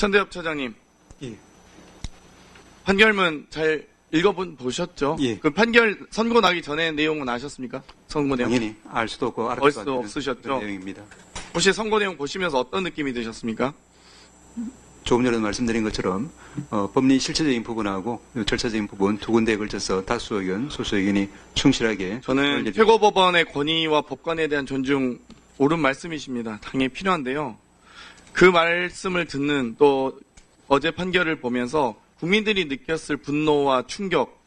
천대엽 차장님, 예. 판결문 잘 읽어보셨죠? 예. 그 판결 선고 나기 전에 내용은 아셨습니까? 선고 내용. 당연히 알 수도 없고 알 수도 않는 없으셨죠? 그런 내용입니다. 혹시 선고 내용 보시면서 어떤 느낌이 드셨습니까? 조금 전에 말씀드린 것처럼 법리 실체적인 부분하고 절차적인 부분 두 군데에 걸쳐서 다수 의견, 소수 의견이 충실하게 저는 최고법원의 권위와 법관에 대한 존중 옳은 말씀이십니다. 당연히 필요한데요. 그 말씀을 듣는 또 어제 판결을 보면서 국민들이 느꼈을 분노와 충격,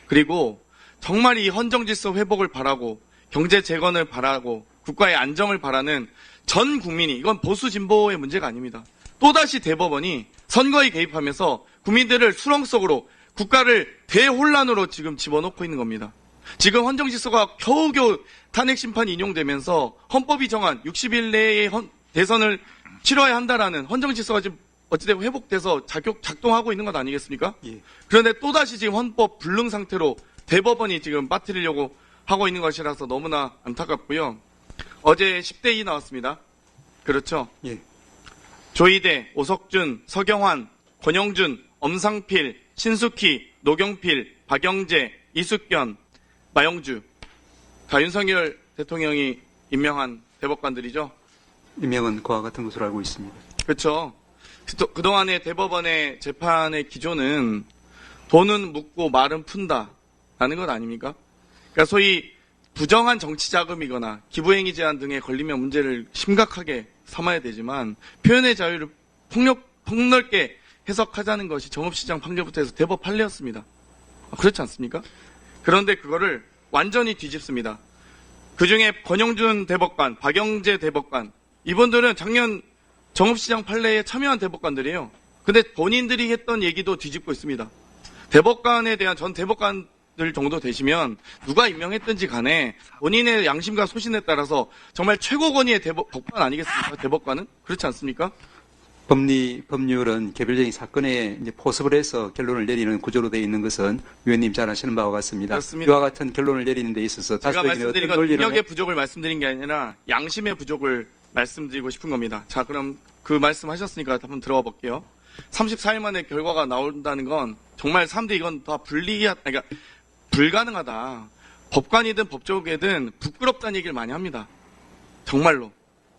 그리고 정말 이 헌정질서 회복을 바라고 경제 재건을 바라고 국가의 안정을 바라는 전 국민이, 이건 보수 진보의 문제가 아닙니다. 또다시 대법원이 선거에 개입하면서 국민들을 수렁 속으로, 국가를 대혼란으로 지금 집어넣고 있는 겁니다. 지금 헌정질서가 겨우겨우 탄핵심판이 인용되면서 헌법이 정한 60일 내에 대선을 치러야 한다라는 헌정질서가 지금 어찌되고 회복돼서 작동하고 있는 것 아니겠습니까? 예. 그런데 또다시 지금 헌법 불능 상태로 대법원이 지금 빠뜨리려고 하고 있는 것이라서 너무나 안타깝고요. 어제 10대2 나왔습니다. 그렇죠? 예. 조희대, 오석준, 서경환, 권영준, 엄상필, 신숙희, 노경필, 박영재, 이숙견, 마영주, 다 윤석열 대통령이 임명한 대법관들이죠. 임명은 그와 같은 것으로 알고 있습니다. 그렇죠. 그동안의 대법원의 재판의 기조는 돈은 묻고 말은 푼다라는 것 아닙니까? 그러니까 소위 부정한 정치 자금이거나 기부행위 제한 등에 걸리면 문제를 심각하게 삼아야 되지만 표현의 자유를 폭넓게 해석하자는 것이 정읍시장 판결부터 해서 대법 판례였습니다. 그렇지 않습니까? 그런데 그거를 완전히 뒤집습니다. 그중에 권영준 대법관, 박영재 대법관, 이분들은 작년 정읍시장 판례에 참여한 대법관들이에요. 근데 본인들이 했던 얘기도 뒤집고 있습니다. 대법관에 대한 전 대법관들 정도 되시면 누가 임명했든지 간에 본인의 양심과 소신에 따라서 정말 최고 권위의 법관 아니겠습니까? 대법관은? 그렇지 않습니까? 법률은 개별적인 사건에 이제 포섭을 해서 결론을 내리는 구조로 되어 있는 것은 위원님 잘 아시는 바와 같습니다. 그렇습니다. 이와 같은 결론을 내리는 데 있어서 제가 다수의 말씀드린 건 능력의 부족을 말씀드린 게 아니라 양심의 부족을 말씀드리고 싶은 겁니다. 자, 그럼 그 말씀하셨으니까 한번 들어가 볼게요. 34일 만에 결과가 나온다는 건 정말 사람들이 이건 다 그러니까 불가능하다. 법관이든 법조계든 부끄럽다는 얘기를 많이 합니다. 정말로.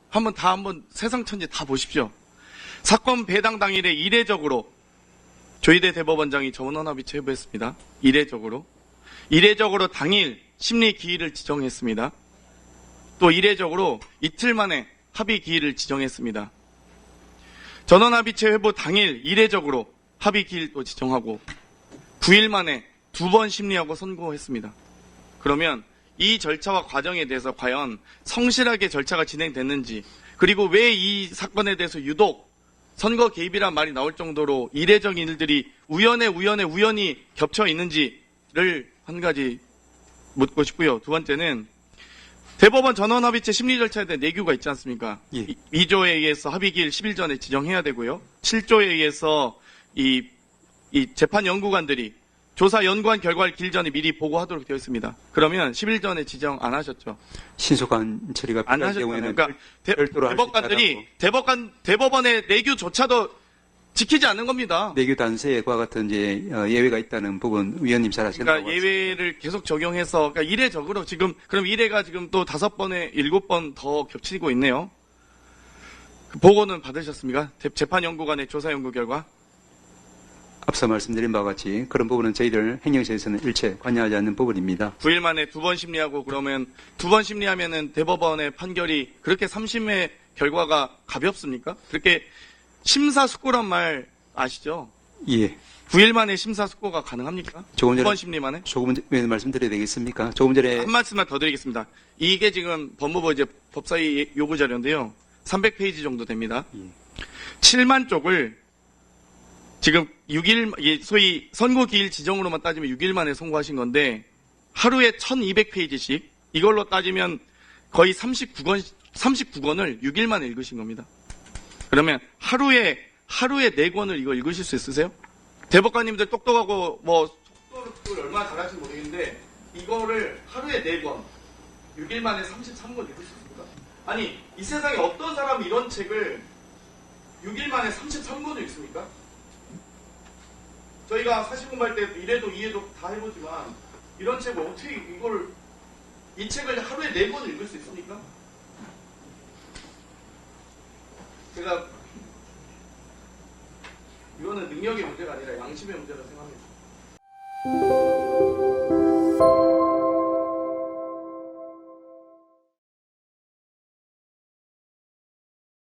한번 세상 천지 다 보십시오. 사건 배당 당일에 이례적으로 조희대 대법원장이 전원합의체 회부했습니다. 이례적으로 당일 심리 기일을 지정했습니다. 또 이례적으로 이틀 만에 합의 기일을 지정했습니다. 전원합의체 회부 당일 이례적으로 합의 기일도 지정하고 9일 만에 2번 심리하고 선고했습니다. 그러면 이 절차와 과정에 대해서 과연 성실하게 절차가 진행됐는지, 그리고 왜 이 사건에 대해서 유독 선거 개입이란 말이 나올 정도로 이례적인 일들이 우연히 겹쳐 있는지를 한 가지 묻고 싶고요. 두 번째는 대법원 전원합의체 심리 절차에 대한 내규가 있지 않습니까? 예. 2조에 의해서 합의기일 10일 전에 지정해야 되고요. 7조에 의해서 이 재판 연구관들이 조사 연구한 결과를 기일 전에 미리 보고하도록 되어 있습니다. 그러면 10일 전에 지정 안 하셨죠? 신속한 처리가 안 필요한 하셨잖아요. 경우에는 그러니까 별도로 할수 대법관들이 대법원의 내규조차도 지키지 않는 겁니다. 내규 단서에 그와 같은 이제 예외가 있다는 부분 위원님 잘 아시는 그러니까 것 예외를 계속 적용해서, 그러니까 이례적으로 지금, 그럼 이례가 지금 또 5번에 7번 더 겹치고 있네요. 그 보고는 받으셨습니까? 재판연구관의 조사연구 결과? 앞서 말씀드린 바와 같이 그런 부분은 저희들 행정처에서는 일체 관여하지 않는 부분입니다. 9일 만에 2번 심리하고, 그러면 2번 심리하면은 대법원의 판결이 그렇게 3심의 결과가 가볍습니까? 그렇게 심사숙고란 말 아시죠? 예. 9일 만에 심사숙고가 가능합니까? 조금 전에 2번 심리 만에? 조금 전에 말씀드려야 되겠습니까? 조금 전에 한 말씀만 더 드리겠습니다. 이게 지금 법무부 이제 법사위 요구 자료인데요. 300페이지 정도 됩니다. 7만 쪽을 지금 6일, 소위 선고 기일 지정으로만 따지면 6일 만에 선고하신 건데, 하루에 1200페이지씩, 이걸로 따지면 거의 39권을 6일 만에 읽으신 겁니다. 그러면 하루에 4권을 이거 읽으실 수 있으세요? 대법관님들 똑똑하고 속도를 얼마나 잘하시는지 모르겠는데, 이거를 하루에 4권, 6일 만에 33권 읽을 수 있습니까? 아니, 이 세상에 어떤 사람이 이런 책을 6일 만에 33권을 읽습니까? 저희가 사실 공부할 때 이래도 이해도 다 해보지만 이런 책을 어떻게 이 책을 하루에 4번 읽을 수 있습니까? 제가 이거는 능력의 문제가 아니라 양심의 문제라 생각합니다.